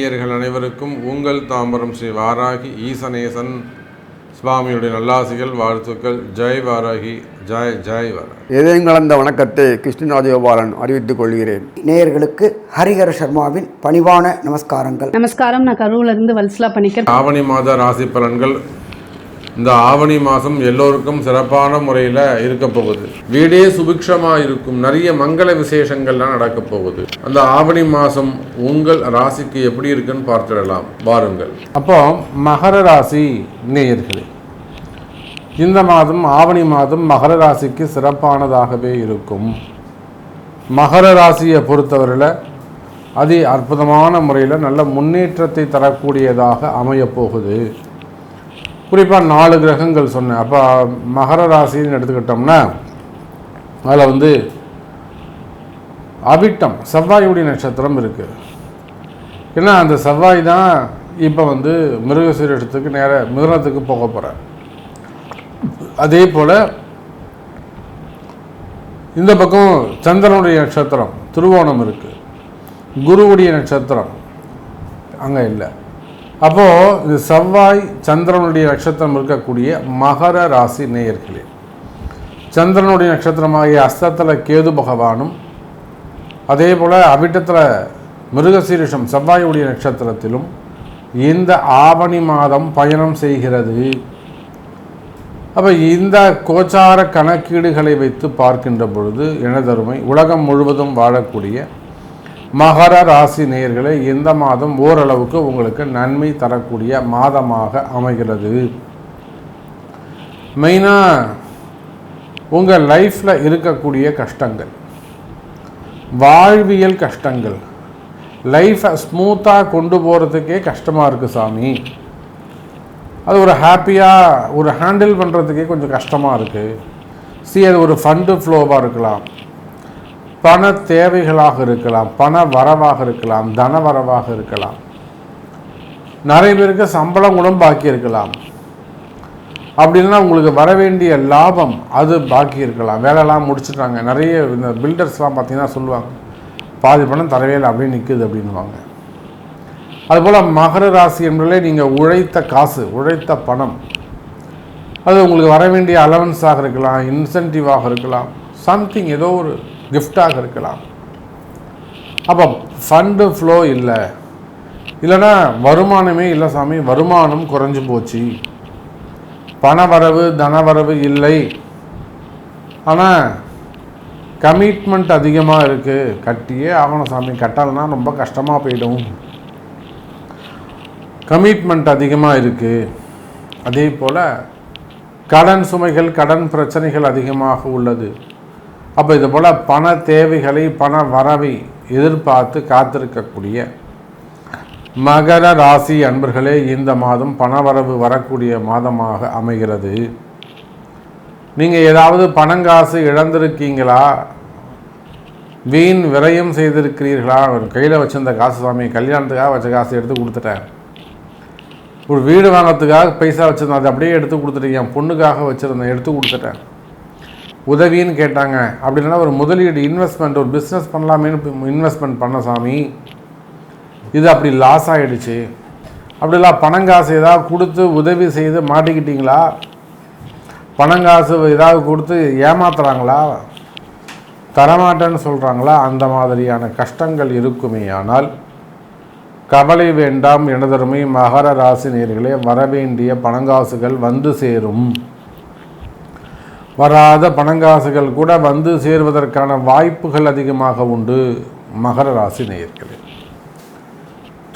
நேயர்கள் அனைவருக்கும் உங்கள் தாம்பரம் ஸ்ரீ வாராகி ஈசனேசன் சுவாமியுடைய நல்லாசிகள் வாழ்த்துக்கள். ஜெய் வாராகி, ஜெய் ஜெய் வாராகி. இதயம் கலந்த வணக்கத்தை கிருஷ்ணராஜகோபாலன் அறிவித்துக் கொள்கிறேன். நேயர்களுக்கு ஹரிஹர சர்மாவின் பணிவான நமஸ்காரங்கள். நமஸ்காரம். நான் கரூரிலிருந்து வல்சலா பண்ணிக்கிறேன். ஆவணி மாத ராசி பலன்கள். இந்த ஆவணி மாதம் எல்லோருக்கும் சிறப்பான முறையில் இருக்க போகுது. வீடே சுபிக்ஷமாக இருக்கும். நிறைய மங்கள விசேஷங்கள்லாம் நடக்க போகுது. அந்த ஆவணி மாதம் உங்கள் ராசிக்கு எப்படி இருக்குன்னு பார்த்துடலாம் பாருங்கள். அப்போ மகர ராசி நேயர்களே, இந்த மாதம் ஆவணி மாதம் மகர ராசிக்கு சிறப்பானதாகவே இருக்கும். மகர ராசியை பொறுத்தவரையில் அதி அற்புதமான முறையில் நல்ல முன்னேற்றத்தை தரக்கூடியதாக அமையப்போகுது. குறிப்பாக 4 கிரகங்கள் சொன்னேன். அப்போ மகர ராசின்னு எடுத்துக்கிட்டோம்னா அதில் அவிட்டம் செவ்வாயுடைய நட்சத்திரம் இருக்குது. ஏன்னா அந்த செவ்வாய் தான் இப்போ மிருகசீரிஷத்துக்கு மிதுனத்துக்கு போக போகிறார். அதே போல் இந்த பக்கம் சந்திரனுடைய நட்சத்திரம் திருவோணம் இருக்குது. குருவுடைய நட்சத்திரம் அங்கே இல்லை. அப்போது இது செவ்வாய் சந்திரனுடைய நட்சத்திரம் இருக்கக்கூடிய மகர ராசி நேயர்களே, சந்திரனுடைய நட்சத்திரமாகிய அஸ்தத்தில் கேது பகவானும், அதே போல் அவிட்டத்தில் மிருகசீரிஷம் செவ்வாயுடைய நட்சத்திரத்திலும் இந்த ஆவணி மாதம் பயணம் செய்கிறது. அப்போ இந்த கோச்சார கணக்கீடுகளை வைத்து பார்க்கின்ற பொழுது எனதருமை உலகம் முழுவதும் வாழக்கூடிய மகர ராசி நேயர்களே, இந்த மாதம் ஓரளவுக்கு உங்களுக்கு நன்மை தரக்கூடிய மாதமாக அமைகிறது. மெயினாக உங்கள் லைஃப்பில் இருக்கக்கூடிய கஷ்டங்கள், வாழ்வியல் கஷ்டங்கள், லைஃப்பை ஸ்மூத்தாக கொண்டு போகிறதுக்கே கஷ்டமாக இருக்குது சாமி. அது ஒரு ஹாப்பியாக ஒரு ஹேண்டில் பண்ணுறதுக்கே கொஞ்சம் கஷ்டமாக இருக்குது. அது ஒரு ஃபண்டு ஃப்ளோவாக இருக்கலாம், பண தேவைகளாக இருக்கலாம், பண வரவாக இருக்கலாம், தன வரவாக இருக்கலாம், நிறைய பேருக்கு சம்பளம் கூட பாக்கி இருக்கலாம். அப்படின்னா உங்களுக்கு வர வேண்டிய லாபம் அது பாக்கி இருக்கலாம். வேலைலாம் முடிச்சுட்டாங்க. நிறைய இந்த பில்டர்ஸ்லாம் பார்த்தீங்கன்னா சொல்லுவாங்க, பாதி பணம் தரவே இல்லை அப்படியே நிற்குது அப்படின்வாங்க. அதுபோல் மகர ராசி என்பதிலே நீங்கள் உழைத்த காசு, உழைத்த பணம், அது உங்களுக்கு வர வேண்டிய அலவன்ஸாக இருக்கலாம், இன்சென்டிவாக இருக்கலாம், சம்திங் ஏதோ ஒரு கிஃப்டாக இருக்கலாம். அப்போ ஃபண்டு ஃப்ளோ இல்லை, இல்லைன்னா வருமானமே இல்லை சாமி, வருமானம் குறைஞ்சி போச்சு, பண வரவு தனவரவு இல்லை, ஆனால் கமிட்மெண்ட் அதிகமாக இருக்குது, கட்டியே ஆகணும் சாமி, கட்டலைன்னா ரொம்ப கஷ்டமாக போயிடும், கமிட்மெண்ட் அதிகமாக இருக்குது. அதே போல் கடன் சுமைகள் கடன் பிரச்சனைகள் அதிகமாக உள்ளது. அப்போ இது போல் பண தேவைகளை பண வரவை எதிர்பார்த்து காத்திருக்கக்கூடிய மகர ராசி அன்பர்களே, இந்த மாதம் பணவரவு வரக்கூடிய மாதமாக அமைகிறது. நீங்கள் ஏதாவது பணங்காசு இழந்திருக்கீங்களா, வீண் விரயம் செய்திருக்கிறீர்களா? கையில் வச்சிருந்த காசு சாமி, கல்யாணத்துக்காக வச்ச காசு எடுத்து கொடுத்துட்டேன், ஒரு வீடு வாங்கிறதுக்காக பைசா வச்சுருந்தேன், அதை அப்படியே எடுத்து கொடுத்துட்டேன், என் பொண்ணுக்காக வச்சுருந்தேன் எடுத்து கொடுத்துட்டேன், உதவின்னு கேட்டாங்க. அப்படின்னா ஒரு முதலீடு இன்வெஸ்ட்மெண்ட், ஒரு பிஸ்னஸ் பண்ணலாமேன்னு இன்வெஸ்ட்மெண்ட் பண்ண சாமி, இது அப்படி லாஸ் ஆகிடுச்சு. அப்படிலாம் பணங்காசு ஏதாவது கொடுத்து உதவி செய்து மாட்டிக்கிட்டீங்களா? பணங்காசு ஏதாவது கொடுத்து ஏமாத்துறாங்களா, தரமாட்டேன்னு சொல்கிறாங்களா? அந்த மாதிரியான கஷ்டங்கள் இருக்குமே. ஆனால் கவலை வேண்டாம் எனதருமை மகர ராசி நேயர்களே, வரவேண்டிய பணங்காசுகள் வந்து சேரும். வராத பணங்காசுகள் கூட வந்து சேருவதற்கான வாய்ப்புகள் அதிகமாக உண்டு. மகர ராசி நேயர்களே,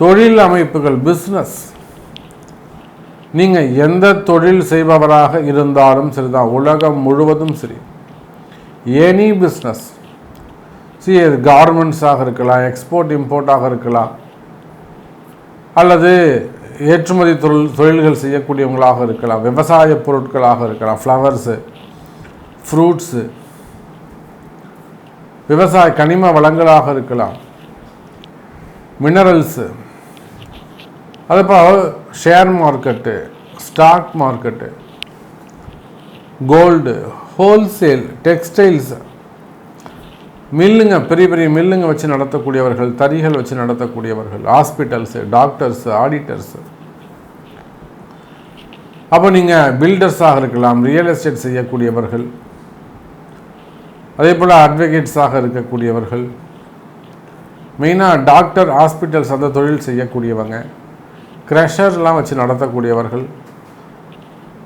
தொழில் அமைப்புகள், பிஸ்னஸ், நீங்கள் எந்த தொழில் செய்பவராக இருந்தாலும் சரிதான், உலகம் முழுவதும் சரி, எனி பிஸ்னஸ், அது கார்மெண்ட்ஸாக இருக்கலாம், எக்ஸ்போர்ட் இம்போர்ட்டாக இருக்கலாம், அல்லது ஏற்றுமதி தொழில்கள் செய்யக்கூடியவங்களாக இருக்கலாம், விவசாய பொருட்களாக இருக்கலாம், ஃப்ளவர்ஸு, ஃப்ரூட்ஸு, விவசாய கனிம வளங்களாக இருக்கலாம், மினரல்ஸு, அதுபோல் share market, stock market, gold, wholesale, textiles, மில்லுங்க, பெரிய பெரிய மில்லுங்க வச்சு நடத்தக்கூடியவர்கள், தறிகள் வச்சு நடத்தக்கூடியவர்கள், ஹாஸ்பிட்டல்ஸு, டாக்டர்ஸு, ஆடிட்டர்ஸு. அப்போ நீங்கள் பில்டர்ஸாக இருக்கலாம், ரியல் எஸ்டேட் செய்யக்கூடியவர்கள், அதே போல் அட்வொகேட்ஸாக இருக்கக்கூடியவர்கள், மெயினாக டாக்டர், ஹாஸ்பிட்டல்ஸ் அந்த தொழில் செய்யக்கூடியவங்க, க்ரஷர்லாம் வச்சு நடத்தக்கூடியவர்கள்,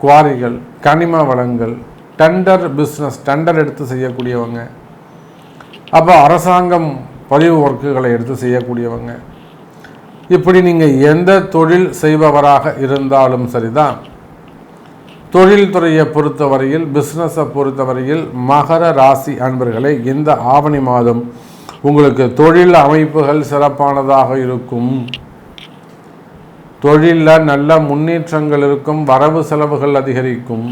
குவாரிகள், கனிம வளங்கள், டெண்டர் பிஸ்னஸ், டெண்டர் எடுத்து செய்யக்கூடியவங்க, அப்போ அரசாங்கம் பதிவு ஒர்க்குகளை எடுத்து செய்யக்கூடியவங்க. இப்படி நீங்கள் எந்த தொழில் செய்பவராக இருந்தாலும் சரிதான், தொழில்துறையை பொறுத்தவரையில், பிஸ்னஸை பொறுத்தவரையில் மகர ராசி அன்பர்களே, இந்த ஆவணி மாதம் உங்களுக்கு தொழில் அமைப்புகள் சிறப்பானதாக இருக்கும். தொழிலில் நல்ல முன்னேற்றங்கள் இருக்கும், வரவு செலவுகள் அதிகரிக்கும்.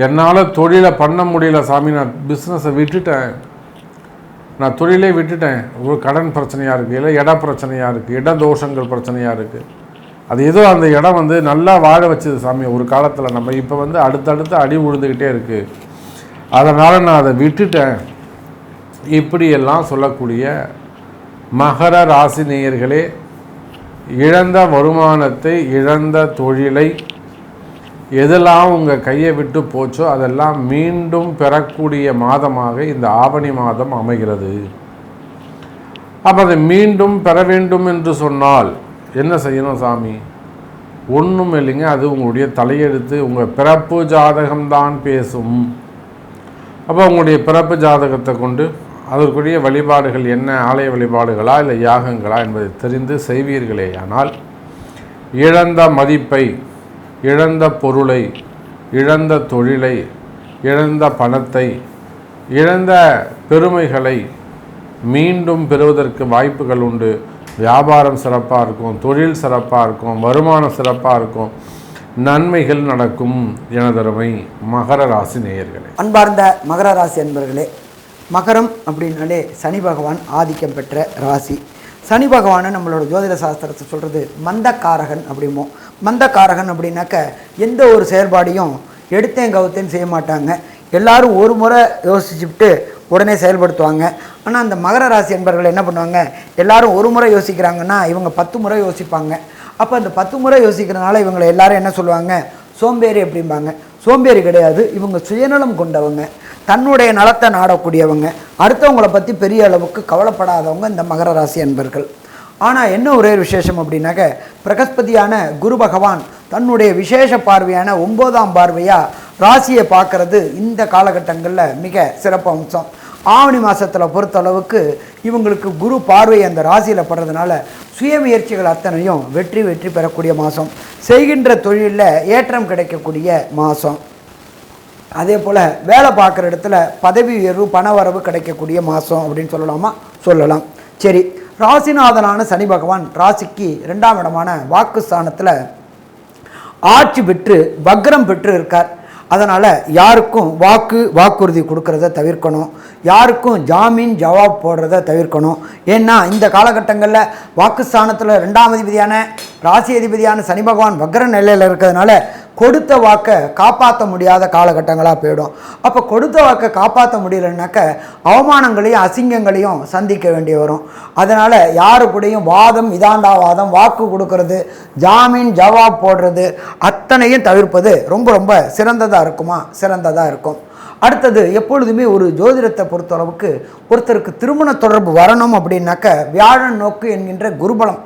என்னால் தொழிலை பண்ண முடியல சாமி, நான் பிஸ்னஸை விட்டுட்டேன், நான் தொழிலே விட்டுட்டேன், ஒரு கடன் பிரச்சனையாக இருக்குது, இல்லை இட பிரச்சனையாக இருக்குது, இட தோஷங்கள் பிரச்சனையாக இருக்குது, அது ஏதோ அந்த இடம் நல்லா வாழ வச்சது சாமி ஒரு காலத்தில், நம்ம இப்போ அடுத்தடுத்து அடி விழுந்துக்கிட்டே இருக்குது, அதனால் நான் அதை விட்டுட்டேன், இப்படியெல்லாம் சொல்லக்கூடிய மகர ராசி நேயர்களே, இழந்த வருமானத்தை, இழந்த தொழிலை, எதெல்லாம் உங்கள் கையை விட்டு போச்சோ அதெல்லாம் மீண்டும் பெறக்கூடிய மாதமாக இந்த ஆவணி மாதம் அமைகிறது. அப்போ அதை மீண்டும் பெற வேண்டும் என்று சொன்னால் என்ன செய்யணும் சாமி? ஒன்றும் இல்லைங்க, அது உங்களுடைய தலையெழுத்து, உங்கள் பிறப்பு ஜாதகம்தான் பேசும். அப்போ உங்களுடைய பிறப்பு ஜாதகத்தை கொண்டு அதற்குரிய வழிபாடுகள் என்ன, ஆலய வழிபாடுகளா இல்லை யாகங்களா என்பதை தெரிந்து செய்வீர்களே ஆனால், இழந்த மதிப்பை, இழந்த பொருளை, இழந்த தொழிலை, இழந்த பணத்தை, இழந்த பெருமைகளை மீண்டும் பெறுவதற்கு வாய்ப்புகள் உண்டு. வியாபாரம் சிறப்பாக இருக்கும், தொழில் சிறப்பாக இருக்கும், வருமானம் சிறப்பாக இருக்கும், நன்மைகள் நடக்கும். எனதருமை மகர ராசி நேயர்களே, அன்பார்ந்த மகர ராசி அன்பர்களே, மகரம் அப்படின்னாலே சனி பகவான் ஆதிக்கம் பெற்ற ராசி. சனி பகவானை நம்மளோட ஜோதிட சாஸ்திரத்தை சொல்கிறது மந்தக்காரகன் அப்படிமோ. மந்தக்காரகன் அப்படின்னாக்க எந்த ஒரு செயல்பாடையும் எடுத்தேன் கவுத்தேன்னு செய்ய மாட்டாங்க, எல்லாரும் ஒரு முறை யோசிச்சுட்டு உடனே செயல்படுத்துவாங்க. ஆனால் அந்த மகர ராசி என்பவர்கள் என்ன பண்ணுவாங்க, எல்லாரும் ஒரு முறை யோசிக்கிறாங்கன்னா இவங்க 10 முறை யோசிப்பாங்க. அப்போ அந்த 10 முறை யோசிக்கிறதுனால இவங்களை எல்லாரும் என்ன சொல்லுவாங்க, சோம்பேறி அப்படிம்பாங்க. சோம்பேறி கிடையாது, இவங்க சுயநலம் கொண்டவங்க, தன்னுடைய நலத்தை நாடக்கூடியவங்க, அடுத்தவங்களை பற்றி பெரிய அளவுக்கு கவலைப்படாதவங்க இந்த மகர ராசி அன்பர்கள். ஆனால் என்ன ஒரே விசேஷம் அப்படின்னாக்க, பிரகஸ்பதியான குரு பகவான் தன்னுடைய விசேஷ பார்வையான 9ஆம் பார்வையாக ராசியை பார்க்கறது இந்த காலகட்டங்களில் மிக சிறப்பு அம்சம். ஆவணி மாதத்தில் பொறுத்தளவுக்கு இவங்களுக்கு குரு பார்வை அந்த ராசியில் படுறதுனால சுயமுயற்சிகள் அத்தனையும் வெற்றி பெறக்கூடிய மாதம், செய்கின்ற தொழிலில் ஏற்றம் கிடைக்கக்கூடிய மாதம், அதே போல் வேலை பார்க்குற இடத்துல பதவி உயர்வு, பண வரவு கிடைக்கக்கூடிய மாதம் அப்படின்னு சொல்லலாமா? சொல்லலாம். சரி, ராசிநாதனான சனி பகவான் ராசிக்கு 2ஆம் இடமான வாக்குஸ்தானத்தில் ஆட்சி பெற்று வக்ரம் பெற்று இருக்கார். அதனால் யாருக்கும் வாக்குறுதி கொடுக்கறத தவிர்க்கணும், யாருக்கும் ஜாமீன் ஜவாப் போடுறத தவிர்க்கணும். ஏன்னா இந்த காலகட்டங்களில் வாக்குஸ்தானத்தில் 2ஆம் அதிபதியான ராசி அதிபதியான சனி பகவான் வக்ர நிலையில் இருக்கிறதுனால கொடுத்த வாக்கை காப்பாற்ற முடியாத காலகட்டங்களாக போயிடும். அப்போ கொடுத்த வாக்கை காப்பாற்ற முடியலைன்னாக்க அவமானங்களையும் அசிங்கங்களையும் சந்திக்க வேண்டி வரும். அதனால் யாரு கூடயும் வாதம், இதாண்டாவாதம், வாக்கு கொடுக்கறது, ஜாமீன் ஜவாப் போடுறது அத்தனையும் தவிர்ப்பது ரொம்ப சிறந்ததாக இருக்கும். அடுத்தது, எப்பொழுதுமே ஒரு ஜோதிடத்தை பொறுத்தளவுக்கு ஒருத்தருக்கு திருமண தொடர்பு வரணும் அப்படின்னாக்க வியாழன் நோக்கு என்கின்ற குருபலம்,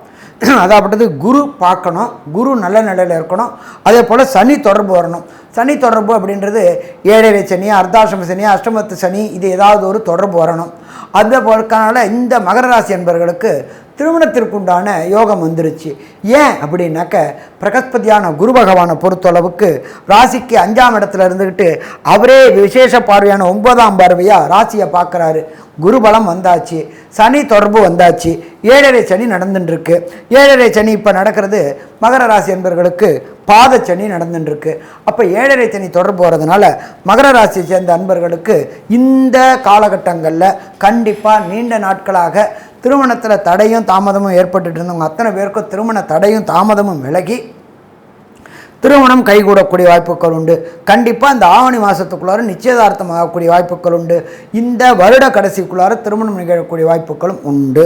அதாவது குரு பார்க்கணும், குரு நல்ல நிலையில் இருக்கணும். அதே போல் சனி தொடர்பு வரணும். சனி தொடர்பு அப்படின்றது 7.5 சனி, அர்த்தாசிரம சனி, அஷ்டமத்து சனி, இது ஏதாவது ஒரு தொடர்பு வரணும். அதே போலனால இந்த மகர ராசி என்பவர்களுக்கு திருமணத்திற்குண்டான யோகம் வந்துருச்சு. ஏன் அப்படின்னாக்க, பிரகஸ்பதியான குரு பகவானை பொறுத்தளவுக்கு ராசிக்கு 5ஆம் இடத்துல இருந்துக்கிட்டு அவரே விசேஷ பார்வையான 9ஆம் பார்வையாக ராசியை பார்க்குறாரு. குருபலம் வந்தாச்சு, சனி தொடர்பு வந்தாச்சு, 7.5 சனி நடந்துட்டுருக்கு. 7.5 சனி இப்போ நடக்கிறது மகர ராசி என்பவர்களுக்கு பாத சனி நடந்துட்டுருக்கு. அப்போ 7.5 சனி தொடர்பு வரதுனால மகர ராசியை சேர்ந்த அன்பர்களுக்கு இந்த காலகட்டங்களில் கண்டிப்பாக நீண்ட நாட்களாக திருமணத்தில் தடையும் தாமதமும் ஏற்பட்டுட்டு இருந்தவங்க அத்தனை பேருக்கும் திருமண தடையும் தாமதமும் விலகி திருமணம் கைகூடக்கூடிய வாய்ப்புகள் உண்டு. கண்டிப்பாக இந்த ஆவணி மாதத்துக்குள்ளார நிச்சயதார்த்தம் ஆகக்கூடிய வாய்ப்புகள் உண்டு. இந்த வருட கடைசிக்குள்ளார திருமணம் நிகழக்கூடிய வாய்ப்புகளும் உண்டு.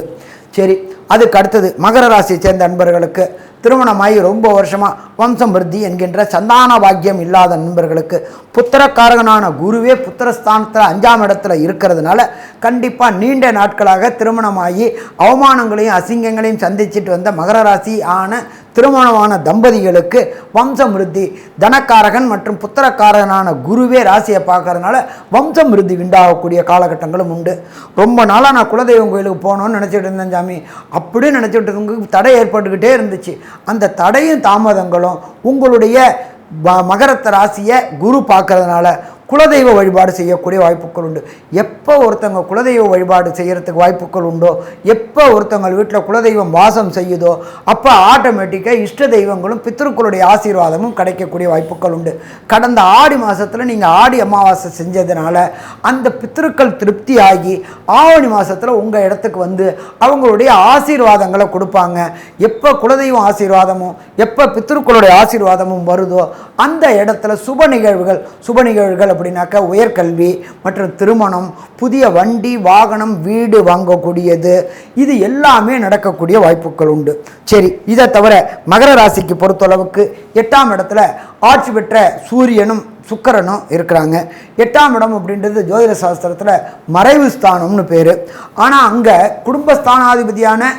சரி, அதுக்கு அடுத்தது மகர ராசியை சேர்ந்த நண்பர்களுக்கு திருமணமாகி ரொம்ப வருஷமாக வம்சம் விருத்தி என்கின்ற சந்தான பாக்கியம் இல்லாத நண்பர்களுக்கு புத்திரக்காரகனான குருவே புத்திரஸ்தானத்தில் 5ஆம் இடத்துல இருக்கிறதுனால கண்டிப்பாக நீண்ட நாட்களாக திருமணமாகி அவமானங்களையும் அசிங்கங்களையும் சந்திச்சுட்டு வந்த மகர ராசி ஆன திருமணமான தம்பதிகளுக்கு வம்சம் விருத்தி, தனக்காரகன் மற்றும் புத்திரக்காரகனான குருவே ராசியை பார்க்கறதுனால வம்சம் விருத்தி உண்டாகக்கூடிய காலகட்டங்களும் உண்டு. ரொம்ப நாளாக நான் குலதெய்வம் கோயிலுக்கு போகணும்னு நினச்சிட்டு இருந்தேன் சாமி, அப்படியே நினச்சிட்டு இருந்தவங்களுக்கு தடை ஏற்பட்டுக்கிட்டே இருந்துச்சு. அந்த தடையும் தாமதங்களும் உங்களுடைய மகரத்த ராசியை குரு பார்க்கறதுனால குலதெய்வ வழிபாடு செய்யக்கூடிய வாய்ப்புகள் உண்டு. எப்போ ஒருத்தவங்க குலதெய்வ வழிபாடு செய்கிறதுக்கு வாய்ப்புகள் உண்டோ, எப்போ ஒருத்தவங்க வீட்டில் குலதெய்வம் வாசம் செய்யுதோ, அப்போ ஆட்டோமேட்டிக்காக இஷ்ட தெய்வங்களும் பித்ருக்களுடைய ஆசீர்வாதமும் கிடைக்கக்கூடிய வாய்ப்புகள் உண்டு. கடந்த ஆடி மாதத்தில் நீங்கள் ஆடி அமாவாசை செஞ்சதுனால அந்த பித்ருக்கள் திருப்தி ஆகி ஆவணி மாதத்தில் உங்கள் இடத்துக்கு வந்து அவங்களுடைய ஆசீர்வாதங்களை கொடுப்பாங்க. எப்போ குலதெய்வம் ஆசீர்வாதமும் எப்போ பித்ருக்களுடைய ஆசீர்வாதமும் வருதோ அந்த இடத்துல சுப நிகழ்வுகள் அப்படின்னாக்கா உயர்கல்வி மற்றும் திருமணம், புதிய வண்டி வாகனம் வீடு வாங்கக்கூடியது, இது எல்லாமே நடக்கக்கூடிய வாய்ப்புகள் உண்டு. சரி, இதை தவிர மகர ராசிக்கு பொறுத்தளவுக்கு 8ஆம் இடத்துல ஆட்சி பெற்ற சூரியனும் சுக்கிரனும் இருக்கிறாங்க. 8ஆம் இடம் அப்படின்றது ஜோதிட சாஸ்திரத்தில் மறைவு ஸ்தானம்னு பேர். ஆனால் அங்கே குடும்பஸ்தானாதிபதியான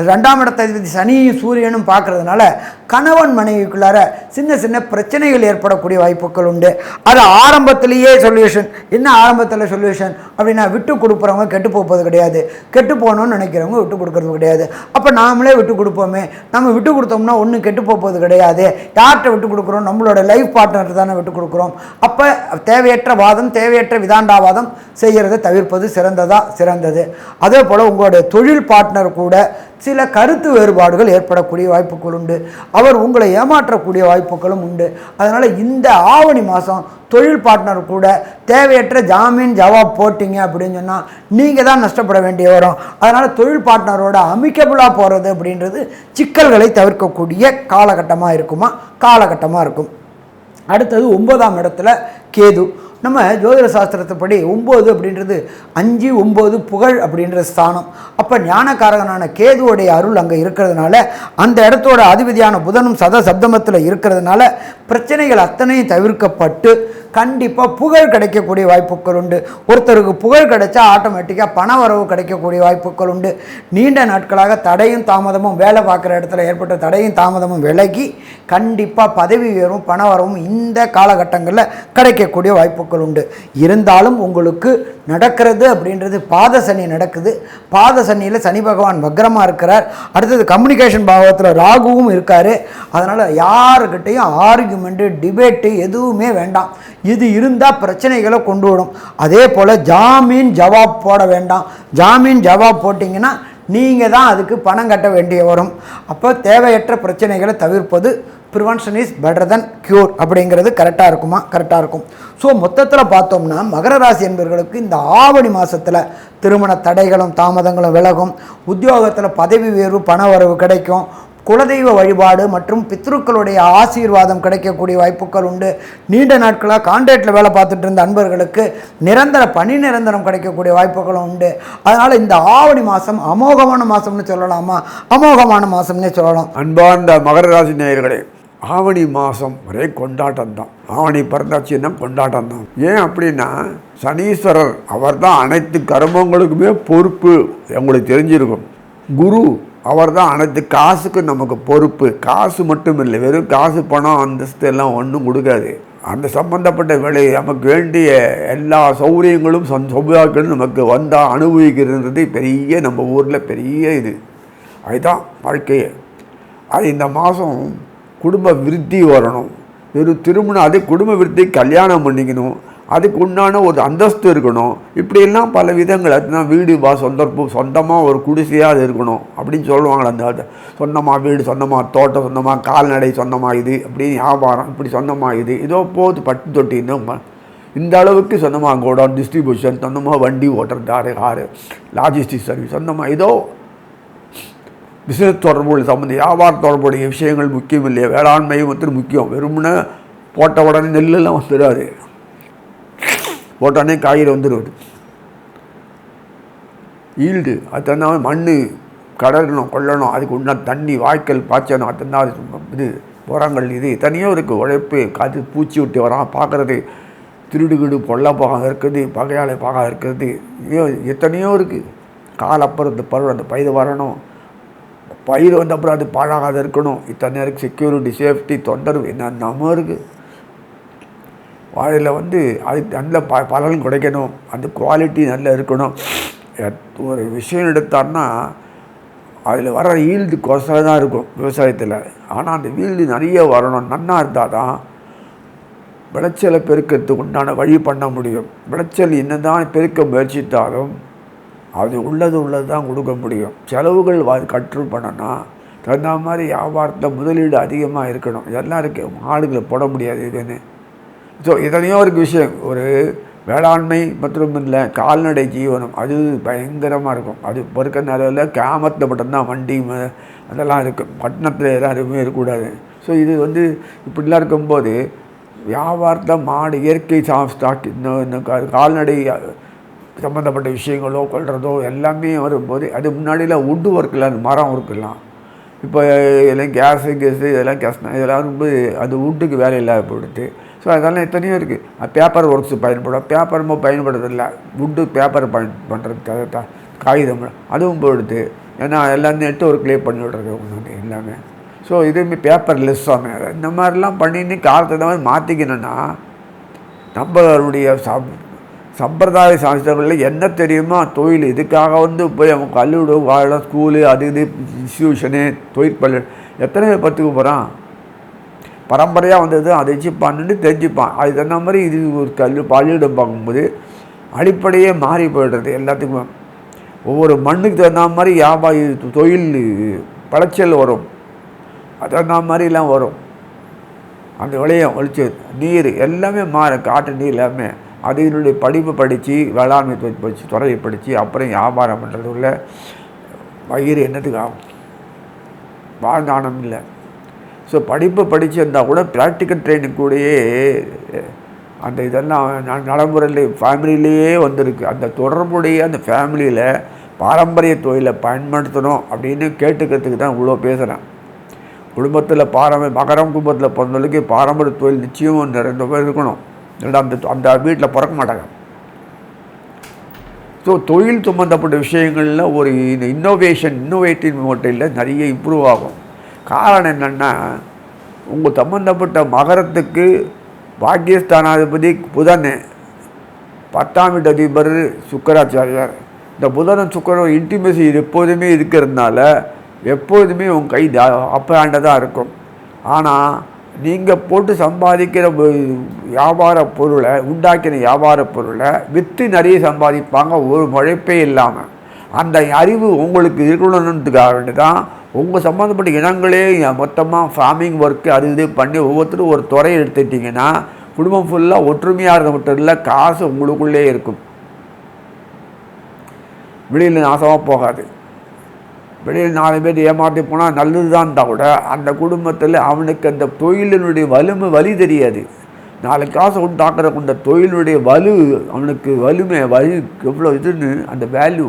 2ஆம் இடத்த சனியும் சூரியனும் பார்க்கறதுனால கணவன் மனைவிக்குள்ளார சின்ன பிரச்சனைகள் ஏற்படக்கூடிய வாய்ப்புகள் உண்டு. அது ஆரம்பத்திலேயே சொல்யூஷன். என்ன ஆரம்பத்தில் சொல்யூஷன் அப்படின்னா, விட்டு கொடுக்குறவங்க கெட்டு போவது கிடையாது, கெட்டு போகணும்னு நினைக்கிறவங்க விட்டு கொடுக்கறது கிடையாது. அப்போ நாமளே விட்டு கொடுப்போமே, நம்ம விட்டு கொடுத்தோம்னா ஒன்றும் கெட்டு போவது கிடையாது. யார்கிட்ட விட்டு கொடுக்குறோம்? நம்மளோட லைஃப் பார்ட்னர் தானே விட்டு கொடுக்குறோம். அப்போ தேவையற்ற வாதம், தேவையற்ற விதாண்டாவாதம் செய்கிறத தவிர்ப்பது சிறந்தது. அதே போல் உங்களுடைய தொழில் பார்ட்னர் கூட சில கருத்து வேறுபாடுகள் ஏற்படக்கூடிய வாய்ப்புகள் உண்டு. அவர் உங்களை ஏமாற்றக்கூடிய வாய்ப்புகளும் உண்டு. அதனால் இந்த ஆவணி மாதம் தொழில் பார்ட்னர் கூட தேவையற்ற ஜாமீன் ஜவாப் போட்டிங்க அப்படின்னு சொன்னால் நீங்கள் தான் நஷ்டப்பட வேண்டிய வரும். அதனால் தொழில் பார்ட்னரோட அமிக்கபுளாக போகிறது அப்படின்றது சிக்கல்களை தவிர்க்கக்கூடிய காலகட்டமாக இருக்கும். அடுத்தது 9ஆம் இடத்துல கேது. நம்ம ஜோதிட சாஸ்திரத்தைப்படி 9 அப்படின்றது 5, 9 புகழ் அப்படின்ற ஸ்தானம். அப்போ ஞானக்காரகனான கேதுவோடைய அருள் அங்கே இருக்கிறதுனால, அந்த இடத்தோட அதிபதியான புதனும் சப்தமத்தில் இருக்கிறதுனால பிரச்சனைகள் அத்தனையும் தவிர்க்கப்பட்டு கண்டிப்பாக புகழ் கிடைக்கக்கூடிய வாய்ப்புகள் உண்டு. ஒருத்தருக்கு புகழ் கிடைச்சா ஆட்டோமேட்டிக்காக பண வரவு கிடைக்கக்கூடிய வாய்ப்புகள் உண்டு. நீண்ட நாட்களாக தடையும் தாமதமும், வேலை பார்க்குற இடத்துல ஏற்பட்ட தடையும் தாமதமும் விலகி கண்டிப்பாக பதவி உயர்வும் பண வரவும் இந்த காலகட்டங்களில் கிடைக்கக்கூடிய வாய்ப்புகள் உண்டு. இருந்தாலும் உங்களுக்கு நடக்கிறது அப்படின்றது பாத சனி நடக்குது. பாத சனியில் சனி பகவான் வக்ரமாக இருக்கிறார். அடுத்தது கம்யூனிகேஷன் பாவத்தில் ராகுவும் இருக்கார். அதனால் யாருக்கிட்டையும் ஆர்குமெண்ட்டு டிபேட்டு எதுவுமே வேண்டாம். இது இருந்தால் பிரச்சனைகளை கொண்டு விடும். அதே போல் ஜாமீன் ஜவாப் போட வேண்டாம். ஜாமீன் ஜவாப் போட்டிங்கன்னா நீங்கள் தான் அதுக்கு பணம் கட்ட வேண்டிய வரும். அப்போ தேவையற்ற பிரச்சனைகளை தவிர்ப்பது prevention is better then cure அப்படிங்கிறது கரெக்டாக இருக்கும். ஸோ மொத்தத்தில் பார்த்தோம்னா மகர ராசி என்பவர்களுக்கு இந்த ஆவணி மாதத்தில் திருமண தடைகளும் தாமதங்களும் விலகும். உத்தியோகத்தில் பதவி உயர்வு பண வரவு கிடைக்கும். குலதெய்வ வழிபாடு மற்றும் பித்ருக்களுடைய ஆசீர்வாதம் கிடைக்கக்கூடிய வாய்ப்புகள் உண்டு. நீண்ட நாட்களாக கான்ட்ராக்டில் வேலை பார்த்துட்டு இருந்த அன்பர்களுக்கு பணி நிரந்தரம் கிடைக்கக்கூடிய வாய்ப்புகளும் உண்டு. அதனால் இந்த ஆவணி மாதம் அமோகமான மாதம்னு சொல்லலாமா? அமோகமான மாதம்னே சொல்லலாம். அன்பார்ந்த மகர ராசி நேயர்களே, ஆவணி மாதம் ஒரே கொண்டாட்டம் தான். ஆவணி பிறந்தாச்சுன்னா கொண்டாட்டம் தான். ஏன் அப்படின்னா, சனீஸ்வரர் அவர் தான் அனைத்து கர்மங்களுக்குமே பொறுப்பு. உங்களுக்கு தெரிஞ்சிருக்கும். குரு அவர் தான் அனைத்து காசுக்கு நமக்கு பொறுப்பு. காசு மட்டும் இல்லை, வெறும் காசு பணம் அந்தஸ்து எல்லாம் ஒன்றும் கொடுக்காது. அந்த சம்பந்தப்பட்ட வேலை நமக்கு வேண்டிய எல்லா சௌகரியங்களும் சௌபாக்கியங்களும் நமக்கு வந்தால் அனுபவிக்கிறது பெரிய நம்ம ஊரில் பெரிய இது. அதுதான் வாழ்க்கையே. அது இந்த மாதம் குடும்ப விருத்தி வரணும். வெறும் திருமணம், அது குடும்ப விருத்தி கல்யாணம் பண்ணிக்கணும், அதுக்கு உண்டான ஒரு அந்தஸ்து இருக்கணும். இப்படியெல்லாம் பல விதங்கள். அதுதான் வீடு சொந்தமாக ஒரு குடிசையாக அது இருக்கணும் அப்படின்னு சொல்லுவாங்களே. அந்த சொந்தமாக வீடு, சொந்தமாக தோட்டம், சொந்தமாக கால்நடை, சொந்தமாக இது அப்படி வியாபாரம், இப்படி சொந்தமாக இதோ போது பட்டு தொட்டின்னு இந்த அளவுக்கு சொந்தமாக கோடவுன், டிஸ்ட்ரிபியூஷன், சொந்தமாக வண்டி ஓட்டுறது, காரு, லாஜிஸ்டிக் சர்வீஸ், சொந்தமாக ஏதோ பிஸ்னஸ் தொடர்புடைய வியாபார தொடர்புடைய விஷயங்கள் முக்கியம் இல்லையா, வேளாண்மையும் வந்து முக்கியம். வெறும்னா போட்ட உடனே நெல்லெல்லாம் வந்துடாது, போட்டானே காய்கறி வந்துடுவது. ஈல்டு அது தந்தா மண் கடறணும் கொள்ளணும், அதுக்கு உண்டான தண்ணி வாய்க்கால் பாய்ச்சணும், அது தந்தா இது உரங்கள் இது தனியாக இருக்குது. உழைப்பு காற்று பூச்சி விட்டு வரான் பார்க்குறது, திருடுகிடு பொல்ல பாகம் இருக்கிறது, பகையாளை பாகம் இருக்கிறது, எத்தனையோ இருக்குது. கால் அப்புறம் இந்த பருவம் அந்த பயிர் வரணும், பயிர் வந்த அப்புறம் அது பாழாகாத இருக்கணும், இத்தனை இருக்குது. செக்யூரிட்டி சேஃப்டி தொந்தரவு என்னென்னமோ இருக்குது. வாழையில் வந்து அது நல்ல பலன் கிடைக்கணும், அந்த குவாலிட்டி நல்லா இருக்கணும். ஒரு விஷயம் எடுத்தார்னா அதில் வர ஈல்டு கொசை தான் இருக்கும் விவசாயத்தில். ஆனால் அந்த ஈல்டு நிறைய வரணும், நன்னா இருந்தால் தான் விளைச்சலை பெருக்கிறதுக்கு உண்டான வழி பண்ண முடியும். விளைச்சல் என்ன தான் பெருக்க முயற்சித்தாலும் அது உள்ளது தான் கொடுக்க முடியும். செலவுகள் கண்ட்ரோல் பண்ணனா தகுந்த மாதிரி வியாபாரத்தில் முதலீடு அதிகமாக இருக்கணும். இதெல்லாம் இருக்குது, ஆளுகளை போட முடியாது இதுன்னு. ஸோ இதனையோ ஒரு விஷயம், ஒரு வேளாண்மை மற்றும் இல்லை கால்நடை ஜீவனம் அது பயங்கரமாக இருக்கும். அது பொறுக்க நிறைய கிராமத்தில் மட்டும்தான் வண்டி அதெல்லாம் இருக்குது, பட்டணத்தில் எதுவுமே இருக்கக்கூடாது. ஸோ இது வந்து இப்படிலாம் இருக்கும்போது வியாபாரத்தில் மாடு இயற்கை ஸ்டாக் இந்த கால்நடை சம்மந்தப்பட்ட விஷயங்களோ கொள்றதோ எல்லாமே வரும்போது அது முன்னாடியில் வுட்டு ஒர்க்கில் அந்த மரம் ஒர்க்கெல்லாம் இப்போ இதெல்லாம் கேஸு இதெல்லாம் இதெல்லாம் வரும்போது அது வுட்டுக்கு வேலை இல்லாத போயிடுது. ஸோ அதெல்லாம் எத்தனையோ இருக்குது. பேப்பர் ஒர்க்ஸ் பயன்படும், பேப்பர் பயன்படுறதில்லை, வுட்டு பேப்பர் பண்ணுறது காகிதம் அதுவும் போயிடுது. ஏன்னா எல்லாமே நெட் ஒர்க்லேயே பண்ணி விடுறது ஒன்று எல்லாமே. ஸோ இதுவுமே பேப்பர் லெஸ்ஸாமே இந்த மாதிரிலாம் பண்ணின்னு காலத்தை மாதிரி மாற்றிக்கணுன்னா நம்மளுடைய சம்பிரதாய சாஸ்திரங்களில் என்ன தெரியுமா தொழில், இதுக்காக வந்து போய் அவங்க கல்லூரி வாழ ஸ்கூலு அது இது இன்ஸ்டியூஷனு தொழிற்பள்ளி எத்தனை பேர் பத்துக்கு போகிறான். பரம்பரையாக வந்தது அதை வச்சு பண்ணிட்டு தெரிஞ்சுப்பான். அது தகுந்த மாதிரி இது ஒரு பள்ளியிடம் பார்க்கும்போது அடிப்படையே மாறி போய்டுறது எல்லாத்துக்குமே. ஒவ்வொரு மண்ணுக்கு தகுந்த மாதிரி வியாபாரி தொழில் விளைச்சல் வரும், அது தகுந்த மாதிரிலாம் வரும். அந்த விளையம் ஒழிச்சு நீர் எல்லாமே காட்டு நீர் எல்லாமே அது என்னுடைய படிப்பு படித்து வேளாண்மை படித்து துறையை படித்து அப்புறம் வியாபாரம் பண்ணுறது உள்ள வயிறு என்னத்துக்கு ஆகும், வாழ்ந்தானம் இல்லை. ஸோ படிப்பு படிச்சிருந்தால் கூட ப்ராக்டிக்கல் ட்ரைனிங் கூடயே அந்த இதெல்லாம் நடைமுறையில் ஃபேமிலியிலேயே வந்திருக்கு. அந்த தொடர்புடைய அந்த ஃபேமிலியில் பாரம்பரிய தொழிலை பயன்படுத்தணும் அப்படின்னு கேட்டுக்கிறதுக்கு தான் இவ்வளோ பேசுகிறேன். குடும்பத்தில் மகரம் குடும்பத்தில் பிறந்தவங்களுக்கு பாரம்பரிய தொழில் நிச்சயம் 2 பேர் இருக்கணும், அந்த வீட்டில் பிறக்க மாட்டாங்க. ஸோ தொழில் சம்மந்தப்பட்ட விஷயங்களில் ஒரு இன்னோவேட்டிவ் மோட்டில் நிறைய இம்ப்ரூவ் ஆகும். காரணம் என்னென்னா உங்கள் சம்மந்தப்பட்ட மகரத்துக்கு பாக்கியஸ்தானாதிபதி புதன், 10ஆம் வீட்டு அதிபர் சுக்கராச்சாரியார். இந்த புதனும் சுக்கரம் இன்டிமேசி எப்போதுமே இருக்கிறதுனால எப்போதுமே உங்கள் கை அப்பேண்டதாக இருக்கும். ஆனால் நீங்கள் போட்டு சம்பாதிக்கிற வியாபார பொருளை உண்டாக்கின வியாபார பொருளை விற்று நிறைய சம்பாதிப்பாங்க, ஒரு உழைப்பே இல்லாமல். அந்த அறிவு உங்களுக்கு இருக்கணுன்றதுக்காக வேண்டி தான் உங்கள் சம்மந்தப்பட்ட இனங்களே மொத்தமாக ஃபார்மிங் ஒர்க்கு அது இது பண்ணி ஒவ்வொருத்தரும் ஒரு துறையை எடுத்துட்டிங்கன்னா குடும்பம் ஃபுல்லாக ஒற்றுமையாக இருந்த மட்டும் இல்லை, காசு உங்களுக்குள்ளே இருக்கும், வெளியில் நாசமாக போகாது. வெளியில் 4 பேர் ஏமாற்றி போனால் நல்லது தான் இருந்தால் கூட அந்த குடும்பத்தில் அவனுக்கு அந்த தொழிலினுடைய வலி தெரியாது. 4 காசு உண்டாக்குற கொண்ட தொழிலுடைய அவனுக்கு வலிமை எவ்வளோ இதுன்னு அந்த வேல்யூ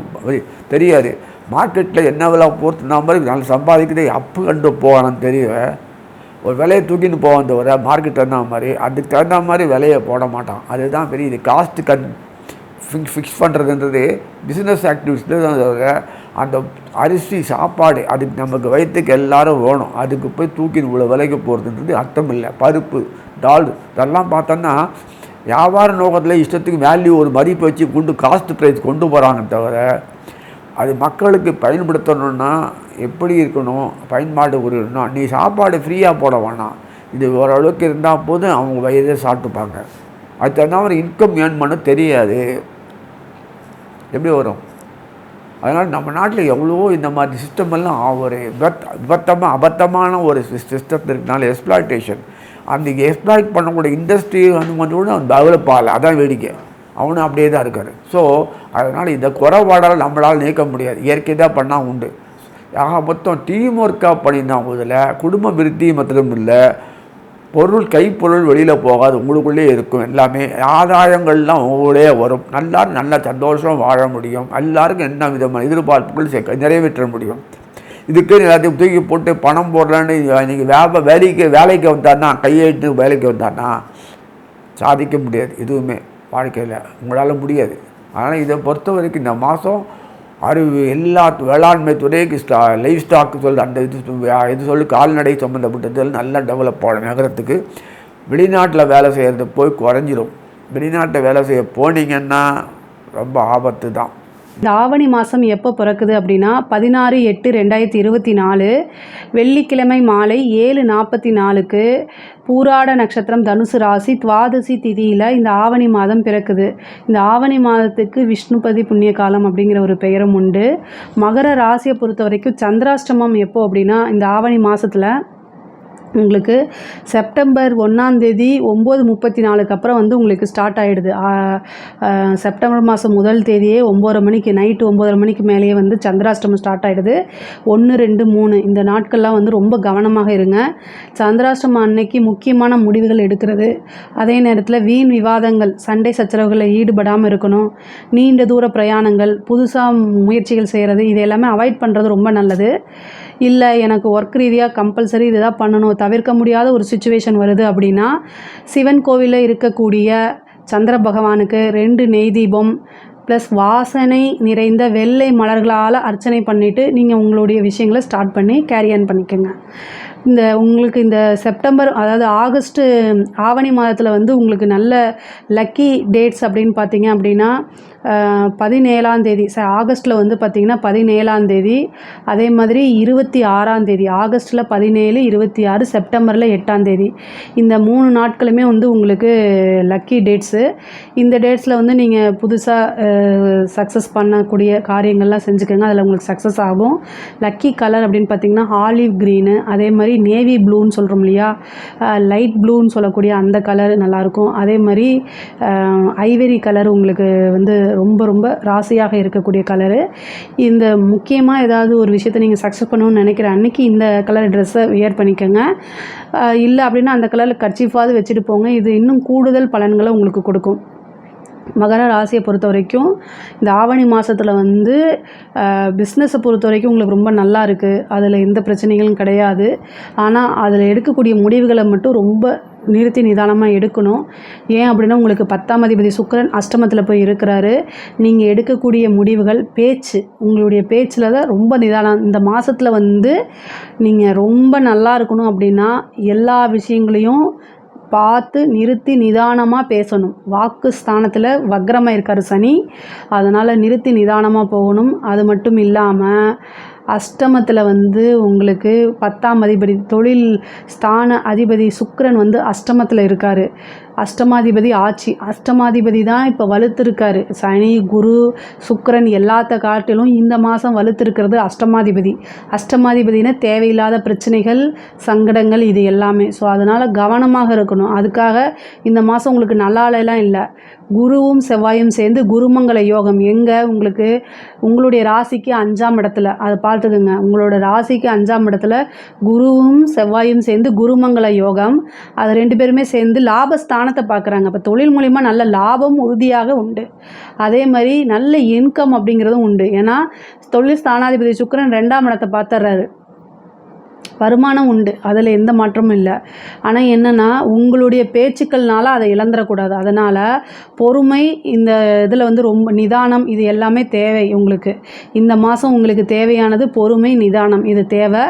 தெரியாது. மார்க்கெட்டில் என்ன விலை போகிறதுனா மாதிரி நல்லா சம்பாதிக்கிறதே அப்பு கண்டு போவான்னு தெரியும். ஒரு விலையை தூக்கின்னு போவான் தவிர மார்க்கெட் தகுந்த மாதிரி அதுக்கு தகுந்த மாதிரி விலையை போட மாட்டான். அதுதான் பெரிய இது காஸ்ட்டு ஃபிக்ஸ் பண்ணுறதுன்றது பிஸ்னஸ் ஆக்டிவிட்டிஸில் தான் தவிர அந்த அரிசி சாப்பாடு அதுக்கு நமக்கு வயிற்றுக்கு எல்லோரும் வேணும், அதுக்கு போய் தூக்கின்னு இவ்வளோ விலைக்கு போகிறதுன்றது அர்த்தம் இல்லை. பருப்பு டால் இதெல்லாம் பார்த்தோன்னா வியாபார நோக்கத்தில் இஷ்டத்துக்கு வேல்யூ ஒரு மதிப்பு வச்சு காஸ்ட் ப்ரைஸ் கொண்டு போகிறாங்க தவிர அது மக்களுக்கு பயன்படுத்தணுன்னா எப்படி இருக்கணும், பயன்பாடு இருக்கணும். நீ சாப்பாடு ஃப்ரீயாக போட வேணாம், இது ஓரளவுக்கு இருந்தால் போதும் அவங்க வயதே சாப்பிட்டுப்பாங்க. அது தகுந்த மாதிரி இன்கம் ஏர்ன் பண்ண தெரியாது, எப்படி வரும்? அதனால் நம்ம நாட்டில் எவ்வளோ இந்த மாதிரி சிஸ்டமெல்லாம் ஒரு அபத்தமான ஒரு சிஸ்டத்தில் இருக்கனால எக்ஸ்ப்ளாய்டேஷன், அந்த எக்ஸ்ப்ளாய்ட் பண்ணக்கூடிய இண்டஸ்ட்ரி வந்து கூட டெவலப் ஆகலை. அதான் வேடிக்கை, அவனும் அப்படியே தான் இருக்கார். ஸோ அதனால் இந்த குறைபாடால் நம்மளால் நீக்க முடியாது, இயற்கை தான் பண்ணால் உண்டு. மொத்தம் டீம் ஒர்க்காக பண்ணியிருந்தாங்க. இதில் குடும்ப விருத்தி மாத்திரம் இல்லை, கைப்பொருள் வெளியில் போகாது, உங்களுக்குள்ளே இருக்கும். எல்லாமே ஆதாயங்கள்லாம் உங்களே வரும். நல்ல சந்தோஷம் வாழ முடியும். எல்லாருக்கும் என்ன விதமான எதிர்பார்ப்புகள் நிறைவேற்ற முடியும். இதுக்கு எல்லாத்தையும் தூக்கி போட்டு பணம் போடலான்னு நீங்கள் வேலைக்கு வந்தார்னா, கையெழுத்து வேலைக்கு வந்தார்னா சாதிக்க முடியாது. எதுவுமே வாழ்க்கையில் உங்களால் முடியாது. அதனால் இதை பொறுத்த வரைக்கும் இந்த மாதம் எல்லா வேளாண்மை துறைக்கு லைஃப் ஸ்டாக்கு சொல்லு, அந்த இது சொல்லி கால்நடை சம்மந்தப்பட்டதில் நல்லா டெவலப் ஆகணும். நகரத்துக்கு வெளிநாட்டில் வேலை செய்கிறது போய் குறைஞ்சிரும். வெளிநாட்டில் வேலை செய்ய போனீங்கன்னா ரொம்ப ஆபத்து தான். இந்த ஆவணி மாதம் எப்போ பிறக்குது அப்படின்னா 16/8/2024 வெள்ளிக்கிழமை மாலை 7:44 பூராட நட்சத்திரம் தனுசு ராசி துவாதசி திதியில் இந்த ஆவணி மாதம் பிறக்குது. இந்த ஆவணி மாதத்துக்கு விஷ்ணுபதி புண்ணிய காலம் அப்படிங்கிற ஒரு பெயரும் உண்டு. மகர ராசியை பொறுத்த வரைக்கும் சந்திராஷ்டமம் எப்போ அப்படின்னா இந்த ஆவணி மாதத்தில் உங்களுக்கு செப்டம்பர் 1ஆம் தேதி 9:34 அப்புறம் உங்களுக்கு ஸ்டார்ட் ஆகிடுது. செப்டம்பர் மாதம் 1 தேதியே 9:30 மணிக்கு, நைட்டு 9:30 மணிக்கு மேலேயே சந்திராஷ்டமம் ஸ்டார்ட் ஆகிடுது. 1, 2, 3 இந்த நாட்கள்லாம் ரொம்ப கவனமாக இருங்க. சந்திராஷ்டமம் அன்னைக்கு முக்கியமான முடிவுகள் எடுக்கிறது, அதே நேரத்தில் வீண் விவாதங்கள், சண்டை சச்சரவுகளில் ஈடுபடாமல் இருக்கணும். நீண்ட தூர பிரயாணங்கள், புதுசாக முயற்சிகள் செய்கிறது, இது எல்லாமே அவாய்ட் பண்ணுறது ரொம்ப நல்லது. இல்லை எனக்கு ஒர்க் ரீதியாக கம்பல்சரி இதுதான் பண்ணணும், தவிர்க்க முடியாத ஒரு சுச்சுவேஷன் வருது அப்படின்னா சிவன் கோவிலில் இருக்கக்கூடிய சந்திர பகவானுக்கு 2 நெய் தீபம் ப்ளஸ் வாசனை நிறைந்த வெள்ளை மலர்களால் அர்ச்சனை பண்ணிவிட்டு நீங்கள் உங்களுடைய விஷயங்களை ஸ்டார்ட் பண்ணி கேரி ஆன் பண்ணிக்கோங்க. உங்களுக்கு இந்த செப்டம்பர், அதாவது ஆகஸ்ட்டு ஆவணி மாதத்தில் உங்களுக்கு நல்ல லக்கி டேட்ஸ் அப்படின்னு பார்த்தீங்க அப்படின்னா 17ஆம் தேதி ஆகஸ்ட்டில் பார்த்திங்கன்னா 17ஆம் தேதி, அதே மாதிரி 26ஆம் தேதி, ஆகஸ்ட்டில் 17, 26, செப்டம்பரில் 8ஆம் தேதி. இந்த 3 நாட்களுமே உங்களுக்கு லக்கி டேட்ஸு. இந்த டேட்ஸில் நீங்கள் புதுசாக சக்ஸஸ் பண்ணக்கூடிய காரியங்கள்லாம் செஞ்சுக்கோங்க, அதில் உங்களுக்கு சக்ஸஸ் ஆகும். லக்கி கலர் அப்படின்னு பார்த்திங்கன்னா ஆலிவ் க்ரீனு, அதே மாதிரி நேவி ப்ளூன்னு சொல்கிறோம் இல்லையா, லைட் ப்ளூன்னு சொல்லக்கூடிய அந்த கலர் நல்லாயிருக்கும். அதே மாதிரி ஐவரி கலர் உங்களுக்கு ரொம்ப ரொம்ப ராசியாக இருக்கக்கூடிய கலரு. இந்த முக்கியமாக ஏதாவது ஒரு விஷயத்தை நீங்கள் சக்ஸஸ் பண்ணணும்னு நினைக்கிற அன்றைக்கி இந்த கலர் ட்ரெஸ்ஸை வியர் பண்ணிக்கோங்க. இல்லை அப்படின்னா அந்த கலரில் கர்ச்சீஃபாவது வச்சுட்டு போங்க, இது இன்னும் கூடுதல் பலன்களை உங்களுக்கு கொடுக்கும். மகர ராசியை பொறுத்த வரைக்கும் இந்த ஆவணி மாதத்தில் பிஸ்னஸை பொறுத்த வரைக்கும் உங்களுக்கு ரொம்ப நல்லா இருக்குது, அதில் எந்த பிரச்சனைகளும் கிடையாது. ஆனால் அதில் எடுக்கக்கூடிய முடிவுகளை மட்டும் ரொம்ப நிறுத்தி நிதானமாக எடுக்கணும். ஏன் அப்படின்னா உங்களுக்கு 10ஆம் அதிபதி சுக்கிரன் அஷ்டமத்தில் போய் இருக்கிறாரு. நீங்கள் எடுக்கக்கூடிய முடிவுகள், உங்களுடைய பேச்சில் தான் ரொம்ப நிதானம். இந்த மாதத்தில் நீங்கள் ரொம்ப நல்லா இருக்கணும் அப்படின்னா எல்லா விஷயங்களையும் பார்த்து நிறுத்தி நிதானமாக பேசணும். வாக்கு ஸ்தானத்தில் வக்ரமாக இருக்கார் சனி, அதனால் நிறுத்தி நிதானமாக போகணும். அது மட்டும் இல்லாமல் அஷ்டமத்தில் உங்களுக்கு 10ஆம் அதிபதி தொழில் ஸ்தான அதிபதி சுக்கிரன் அஷ்டமத்தில் இருக்கார். அஷ்டமாதிபதி ஆட்சி, அஷ்டமாதிபதி தான் இப்போ வலுத்திருக்காரு. சனி, குரு, சுக்கிரன் எல்லாத்த காட்டிலும் இந்த மாதம் வலுத்திருக்கிறது அஷ்டமாதிபதி. அஷ்டமாதிபதினா தேவையில்லாத பிரச்சனைகள், சங்கடங்கள், இது எல்லாமே. ஸோ அதனால் கவனமாக இருக்கணும். அதுக்காக இந்த மாதம் உங்களுக்கு நல்லாலாம் இல்லை. குருவும் செவ்வாயும் சேர்ந்து குருமங்கல யோகம் எங்கே உங்களுடைய ராசிக்கு 5ஆம் இடத்துல, அதை பார்த்துக்குங்க. உங்களோட ராசிக்கு 5ஆம் இடத்துல குருவும் செவ்வாயும் சேர்ந்து குருமங்கல யோகம், அது 2 பேருமே சேர்ந்து லாபஸ்தானத்தை பார்க்குறாங்க. இப்போ தொழில் மூலிமா நல்ல லாபம் உறுதியாக உண்டு. அதே மாதிரி நல்ல இன்கம் அப்படிங்கிறதும் உண்டு. ஏன்னா தொழில் ஸ்தானாதிபதி சுக்கிரன் 2ஆம் இடத்தை பார்த்துறாரு. வருமானம் உண்டு, அதில் எந்த மாற்றமும் இல்லை. ஆனால் என்னென்னா உங்களுடைய பேச்சுக்கள்னால அதை இழந்துடக்கூடாது. அதனால் பொறுமை, இந்த இதில் ரொம்ப நிதானம், இது எல்லாமே தேவை உங்களுக்கு. இந்த மாதம் உங்களுக்கு தேவையானது பொறுமை, நிதானம், இது தேவை.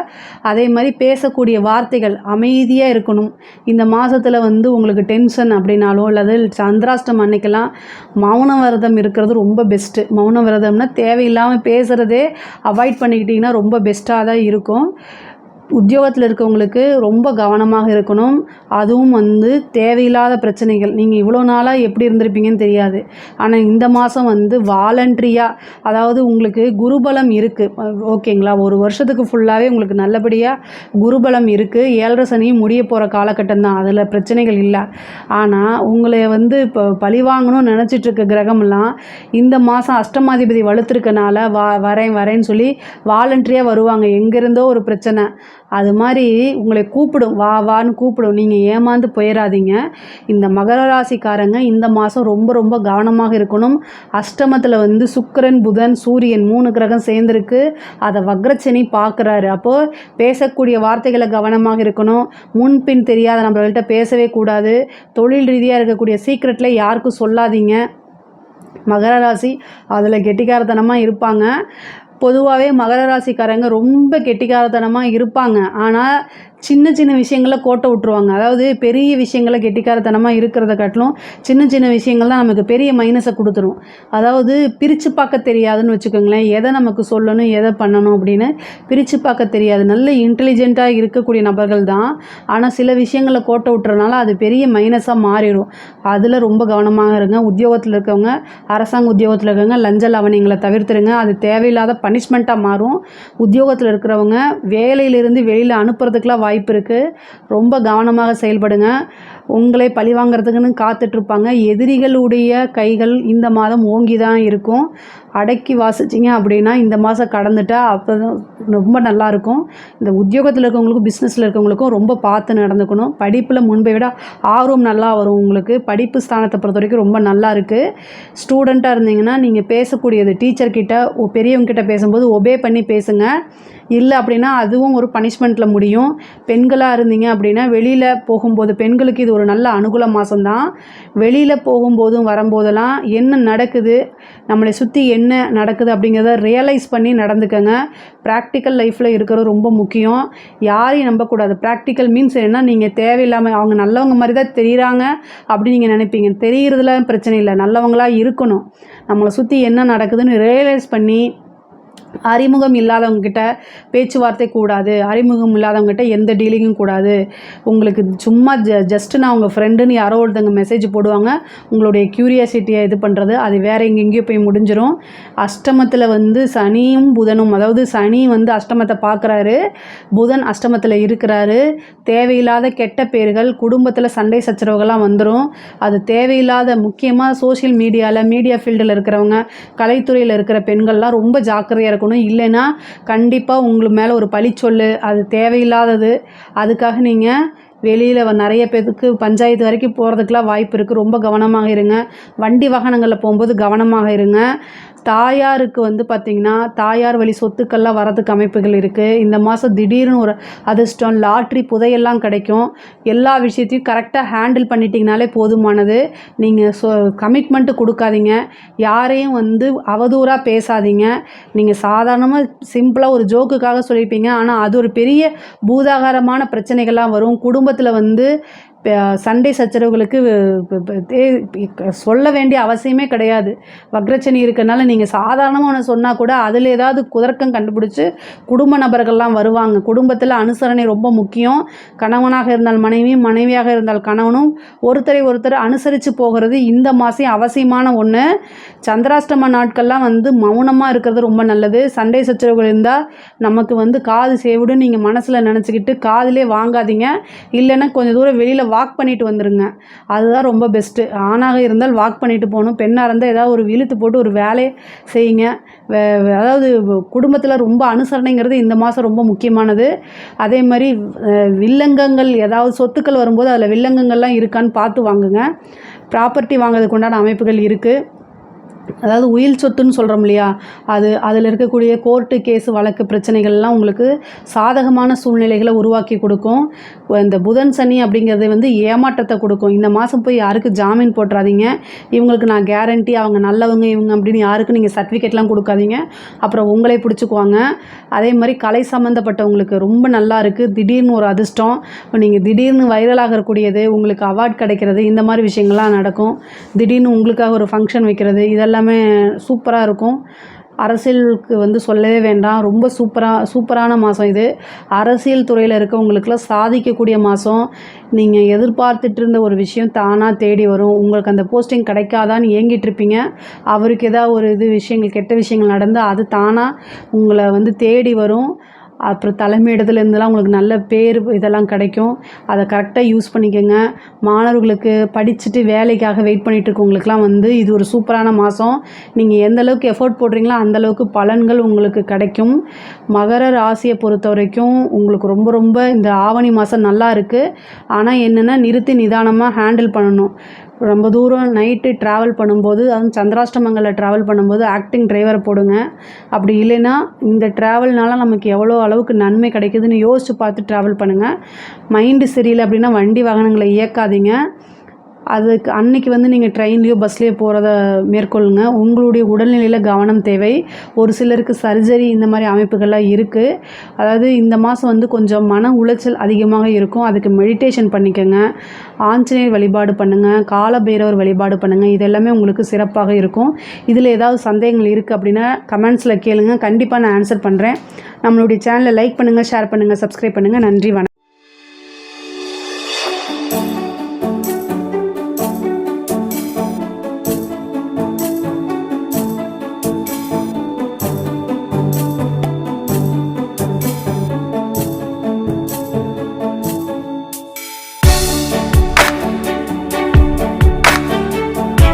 அதே மாதிரி பேசக்கூடிய வார்த்தைகள் அமைதியாக இருக்கணும். இந்த மாதத்தில் உங்களுக்கு டென்ஷன் அப்படின்னாலும் அல்லது சந்திராஷ்டம் அன்னைக்கெல்லாம் மௌன விரதம் இருக்கிறது ரொம்ப பெஸ்ட்டு. மௌன விரதம்னா தேவையில்லாமல் பேசுகிறதே அவாய்ட் பண்ணிக்கிட்டிங்கன்னா ரொம்ப பெஸ்ட்டாக தான் இருக்கும். உத்தியோகத்தில் இருக்கவங்களுக்கு ரொம்ப கவனமாக இருக்கணும். அதுவும் வந்து தேவையில்லாத பிரச்சனைகள், நீங்கள் இவ்வளோ நாளாக எப்படி இருந்திருப்பீங்கன்னு தெரியாது. ஆனால் இந்த மாதம் வந்து வாலண்ட்ரியாக, அதாவது உங்களுக்கு குருபலம் இருக்குது, ஓகேங்களா? ஒரு வருஷத்துக்கு ஃபுல்லாகவே உங்களுக்கு நல்லபடியாக குருபலம் இருக்குது. 7.5 சனியும் முடிய போகிற காலகட்டம் தான், அதில் பிரச்சனைகள் இல்லை. ஆனால் உங்களை வந்து இப்போ பழிவாங்கணும்னு நினச்சிட்ருக்க கிரகமெல்லாம் இந்த மாதம் அஷ்டமாதிபதி வலுத்திருக்கனால வரேன்னு சொல்லி வாலண்ட்ரியாக வருவாங்க. எங்கேருந்தோ ஒரு பிரச்சனை அது மாதிரி உங்களை கூப்பிடும், வான்னு கூப்பிடும். நீங்கள் ஏமாந்து போயிடாதீங்க. இந்த மகர ராசிக்காரங்க இந்த மாதம் ரொம்ப ரொம்ப கவனமாக இருக்கணும். அஷ்டமத்தில் வந்து சுக்கிரன், புதன், சூரியன் 3 கிரகம் சேர்ந்துருக்கு. அதை வக்ரச்சனி பார்க்குறாரு. அப்போது பேசக்கூடிய வார்த்தைகளை கவனமாக இருக்கணும். முன்பின் தெரியாத நம்மள்கிட்ட பேசவே கூடாது. தொழில் ரீதியாக இருக்கக்கூடிய சீக்ரெட்டில் யாருக்கும் சொல்லாதீங்க. மகர ராசி அதில் கெட்டிக்காரத்தனமாக இருப்பாங்க. பொதுவாகவே மகர ராசிக்காரங்க ரொம்ப கெட்டிக்காரத்தனமாக இருப்பாங்க. ஆனால் சின்ன சின்ன விஷயங்களில் கோட்டை விட்டுருவாங்க. அதாவது பெரிய விஷயங்களை கெட்டிக்காரத்தனமாக இருக்கிறத காட்டிலும் சின்ன சின்ன விஷயங்கள் தான் நமக்கு பெரிய மைனஸை கொடுத்துரும். அதாவது பிரித்து பார்க்க தெரியாதுன்னு வச்சுக்கோங்களேன். எதை நமக்கு சொல்லணும், எதை பண்ணணும் அப்படின்னு பிரித்து பார்க்க தெரியாது. நல்ல இன்டெலிஜென்ட்டாக இருக்கக்கூடிய நபர்கள் தான். ஆனால் சில விஷயங்களை கோட்டை விட்டுறதுனால அது பெரிய மைனஸாக மாறிடும். அதில் ரொம்ப கவனமாக இருங்க. உத்தியோகத்தில் இருக்கவங்க, அரசாங்க உத்தியோகத்தில் இருக்கவங்க லஞ்ச லாவணியங்களை தவிர்த்துருங்க. அது தேவையில்லாத பனிஷ்மெண்ட்டாக மாறும். உத்தியோகத்தில் இருக்கிறவங்க வேலையிலிருந்து வெளியில் அனுப்புறதுக்கெலாம் வாய்ப்பு இருக்குது. ரொம்ப கவனமாக செயல்படுங்க. உங்களை பழி வாங்கிறதுக்குன்னு காத்துட்ருப்பாங்க. எதிரிகளுடைய கைகள் இந்த மாதம் ஓங்கி தான் இருக்கும். அடக்கி வாசிச்சிங்க அப்படின்னா இந்த மாதம் கடந்துட்டா அப்போ தான் ரொம்ப நல்லாயிருக்கும். இந்த உத்தியோகத்தில் இருக்கவங்களுக்கும் பிஸ்னஸில் இருக்கவங்களுக்கும் ரொம்ப பார்த்து நடந்துக்கணும். படிப்பில் முன்பை விட ஆர்வம் நல்லா வரும். உங்களுக்கு படிப்பு ஸ்தானத்தை பொறுத்த வரைக்கும் ரொம்ப நல்லா இருக்குது. ஸ்டூடெண்ட்டாக இருந்தீங்கன்னா நீங்கள் பேசக்கூடியது டீச்சர்கிட்ட, பெரியவங்ககிட்ட பேசும்போது ஒபே பண்ணி பேசுங்க. இல்லை அப்படின்னா அதுவும் ஒரு பனிஷ்மெண்ட்டில் முடியும். பெண்களாக இருந்தீங்க அப்படின்னா வெளியில் போகும்போது, பெண்களுக்கு இது ஒரு நல்ல அனுகூல மாதம்தான். வெளியில் போகும்போதும் வரும்போதெல்லாம் என்ன நடக்குது, நம்மளை சுற்றி என்ன நடக்குது அப்படிங்கிறத ரியலைஸ் பண்ணி நடந்துக்கங்க. ப்ராக்டிக்கல் லைஃப்பில் இருக்கிறது ரொம்ப முக்கியம். யாரையும் நம்பக்கூடாது. ப்ராக்டிக்கல் மீன்ஸ் என்ன, நீங்கள் தேவையில்லாமல் அவங்க நல்லவங்க மாதிரி தான் தெரியுறாங்க அப்படி நீங்கள் நினைப்பீங்க. தெரிகிறதுல பிரச்சனை இல்லை, நல்லவங்களாக இருக்கணும். நம்மளை சுற்றி என்ன நடக்குதுன்னு ரியலைஸ் பண்ணி, அறிமுகம் இல்லாதவங்ககிட்ட பேச்சுவார்த்தை கூடாது. அறிமுகம் இல்லாதவங்ககிட்ட எந்த டீலிங்கும் கூடாது. உங்களுக்கு சும்மா ஜஸ்ட்டு நான் உங்கள் ஃப்ரெண்டுன்னு யாரோ ஒருத்தங்க மெசேஜ் போடுவாங்க. உங்களுடைய க்யூரியாசிட்டியை இது பண்ணுறது அது வேறு எங்கெங்கேயோ போய் முடிஞ்சிடும். அஷ்டமத்தில் வந்து சனியும் புதனும், அதாவது சனி வந்து அஷ்டமத்தை பார்க்குறாரு, புதன் அஷ்டமத்தில் இருக்கிறாரு. தேவையில்லாத கெட்ட பேர்கள், குடும்பத்தில் சண்டை சச்சரவுகள்லாம் வந்துடும். அது தேவையில்லாத, முக்கியமாக சோஷியல் மீடியாவில், மீடியா ஃபீல்டில் இருக்கிறவங்க, கலைத்துறையில் இருக்கிற பெண்கள்லாம் ரொம்ப ஜாக்கிரதையாக இருக்கணும். இல்லைன்னா கண்டிப்பாக உங்களுக்கு மேலே ஒரு பழிச்சொல்லு, அது தேவையில்லாதது. அதுக்காக நீங்கள் வெளியில் நிறைய பேருக்கு பஞ்சாயத்து வரைக்கும் போகிறதுக்கெலாம் வாய்ப்பு இருக்குது. ரொம்ப கவனமாக இருங்க. வண்டி வாகனங்களில் போகும்போது கவனமாக இருங்க. தாயாருக்கு வந்து பார்த்திங்கன்னா தாயார் வழி சொத்துக்கள்லாம் வரதுக்கு அமைப்புகள் இருக்குது. இந்த மாதம் திடீர்னு ஒரு அதிர்ஷ்டம், லாட்ரி, புதையெல்லாம் கிடைக்கும். எல்லா விஷயத்தையும் கரெக்டாக ஹேண்டில் பண்ணிட்டீங்கனாலே போதுமானது. நீங்கள் கமிட்மெண்ட்டு கொடுக்காதீங்க. யாரையும் வந்து அவதூறாக பேசாதீங்க. நீங்கள் சாதாரணமாக சிம்பிளாக ஒரு ஜோக்குக்காக சொல்லியிருப்பீங்க, ஆனால் அது ஒரு பெரிய பூதாகாரமான பிரச்சனைகள்லாம் வரும். குடும்பத்தில் வந்து சண்டை சச்சரவுகளுக்கு சொல்ல வேண்டிய அவசியமே கிடையாது. வக்ரச்சனி இருக்கிறனால நீங்கள் சாதாரணமாக ஒன்று சொன்னால் கூட அதில் ஏதாவது குதர்க்கம் கண்டுபிடிச்சி குடும்ப நபர்கள்லாம் வருவாங்க. குடும்பத்தில் அனுசரணை ரொம்ப முக்கியம். கணவனாக இருந்தால் மனைவியும், மனைவியாக இருந்தால் கணவனும் ஒருத்தரை ஒருத்தர் அனுசரித்து போகிறது இந்த மாதம் அவசியமான ஒன்று. சந்திராஷ்டம நாட்கள்லாம் வந்து மௌனமாக இருக்கிறது ரொம்ப நல்லது. சண்டை சச்சரவுகள் இருந்தால் நமக்கு வந்து காது சேவிடுன்னு நீங்கள் மனசில் நினச்சிக்கிட்டு காதிலே வாங்காதீங்க. இல்லைன்னா கொஞ்சம் தூரம் வெளியில் வாக் பண்ணிட்டு வந்துடுங்க. அதுதான் ரொம்ப பெஸ்ட்டு. ஆணாக இருந்தால் வாக் பண்ணிட்டு போகணும். பெண்ணாக இருந்தால் ஏதாவது ஒரு இழுத்து போட்டு ஒரு வேலையை செய்யுங்க. அதாவது குடும்பத்தில் ரொம்ப அனுசரணைங்கிறது இந்த மாதம் ரொம்ப முக்கியமானது. அதே மாதிரி வில்லங்கங்கள், ஏதாவது சொத்துக்கள் வரும்போது அதில் வில்லங்கங்கள்லாம் இருக்கான்னு பார்த்து வாங்குங்க. ப்ராப்பர்ட்டி வாங்குறதுக்கு உண்டான அமைப்புகள் இருக்குது. அதாவது உயில் சொத்துன்னு சொல்கிறோம் இல்லையா, அதில் இருக்கக்கூடிய கோர்ட்டு கேஸ் வழக்கு பிரச்சனைகள்லாம் உங்களுக்கு சாதகமான சூழ்நிலைகளை உருவாக்கி கொடுக்கும். இந்த புதன் சனி அப்படிங்கிறது வந்து ஏமாற்றத்தை கொடுக்கும். இந்த மாதம் போய் யாருக்கு ஜாமீன் போட்டுறாதீங்க. இவங்களுக்கு நான் கேரண்டி, அவங்க நல்லவங்க இவங்க அப்படின்னு யாருக்கும் நீங்கள் சர்டிஃபிகேட்லாம் கொடுக்காதீங்க. அப்புறம் உங்களே பிடிச்சிக்குவாங்க. அதே மாதிரி கலை சம்மந்தப்பட்டவங்களுக்கு ரொம்ப நல்லா இருக்குது. திடீர்னு ஒரு அதிர்ஷ்டம், நீங்கள் திடீர்னு வைரலாகக்கூடியது, உங்களுக்கு அவார்ட் கிடைக்கிறது, இந்த மாதிரி விஷயங்கள்லாம் நடக்கும். திடீர்னு உங்களுக்காக ஒரு ஃபங்க்ஷன் வைக்கிறது, இதெல்லாமே சூப்பராக இருக்கும். அரசியலுக்கு வந்து சொல்லவே வேண்டாம். ரொம்ப சூப்பரான மாதம் இது. அரசியல் துறையில் இருக்கவங்களுக்குலாம் சாதிக்கக்கூடிய மாதம். நீங்கள் எதிர்பார்த்துட்டு இருந்த ஒரு விஷயம் தானாக தேடி வரும். உங்களுக்கு அந்த போஸ்டிங் கிடைக்காதான்னு ஏங்கிட்டு இருப்பீங்க. அவருக்கு ஏதாவது ஒரு விஷயங்கள் கெட்ட விஷயங்கள் நடந்தால் அது தானாக உங்களை வந்து தேடி வரும். அப்புறம் தலைமையிடத்துலேருந்துலாம் உங்களுக்கு நல்ல பேர் இதெல்லாம் கிடைக்கும். அதை கரெக்டாக யூஸ் பண்ணிக்கோங்க. மாணவர்களுக்கு படிச்சுட்டு வேலைக்காக வெயிட் பண்ணிகிட்ருக்கவங்களுக்குலாம் வந்து இது ஒரு சூப்பரான மாதம். நீங்கள் எந்த அளவுக்கு எஃபோர்ட் போடுறீங்களோ அந்தளவுக்கு பலன்கள் உங்களுக்கு கிடைக்கும். மகர ராசியை பொறுத்த வரைக்கும் உங்களுக்கு ரொம்ப ரொம்ப இந்த ஆவணி மாதம் நல்லா இருக்குது. ஆனால் என்னென்னா நிறுத்தி நிதானமாக ஹேண்டில் பண்ணணும். ரொம்ப தூரம் நைட்டு ட்ராவல் பண்ணும்போது, அதுவும் சந்திராஷ்டமங்களில் ட்ராவல் பண்ணும்போது ஆக்டிங் டிரைவரை போடுங்க. அப்படி இல்லைன்னா இந்த ட்ராவல்னால நமக்கு எவ்வளோ அளவுக்கு நன்மை கிடைக்குதுன்னு யோசித்து பார்த்து ட்ராவல் பண்ணுங்கள். மைண்டு சரியில்லை அப்படின்னா வண்டி வாகனங்களை இயக்காதீங்க. அதுக்கு அன்றைக்கி வந்து நீங்கள் ட்ரெயின்லேயோ பஸ்லேயோ போகிறத மேற்கொள்ளுங்க. உங்களுடைய உடல்நிலையில் கவனம் தேவை. ஒரு சிலருக்கு சர்ஜரி இந்த மாதிரி அமைப்புகள்லாம் இருக்குது. அதாவது இந்த மாதம் வந்து கொஞ்சம் மன உளைச்சல் அதிகமாக இருக்கும். அதுக்கு மெடிடேஷன் பண்ணிக்கோங்க. ஆஞ்சநேயர் வழிபாடு பண்ணுங்கள். காலபைரவர் வழிபாடு பண்ணுங்கள். இது எல்லாமே உங்களுக்கு சிறப்பாக இருக்கும். இதில் ஏதாவது சந்தேகங்கள் இருக்குது அப்படின்னா கமெண்ட்ஸில் கேளுங்க. கண்டிப்பாக நான் ஆன்சர் பண்ணுறேன். நம்மளுடைய சேனலை லைக் பண்ணுங்கள், ஷேர் பண்ணுங்கள், சப்ஸ்கிரைப் பண்ணுங்கள். நன்றி, வணக்கம்.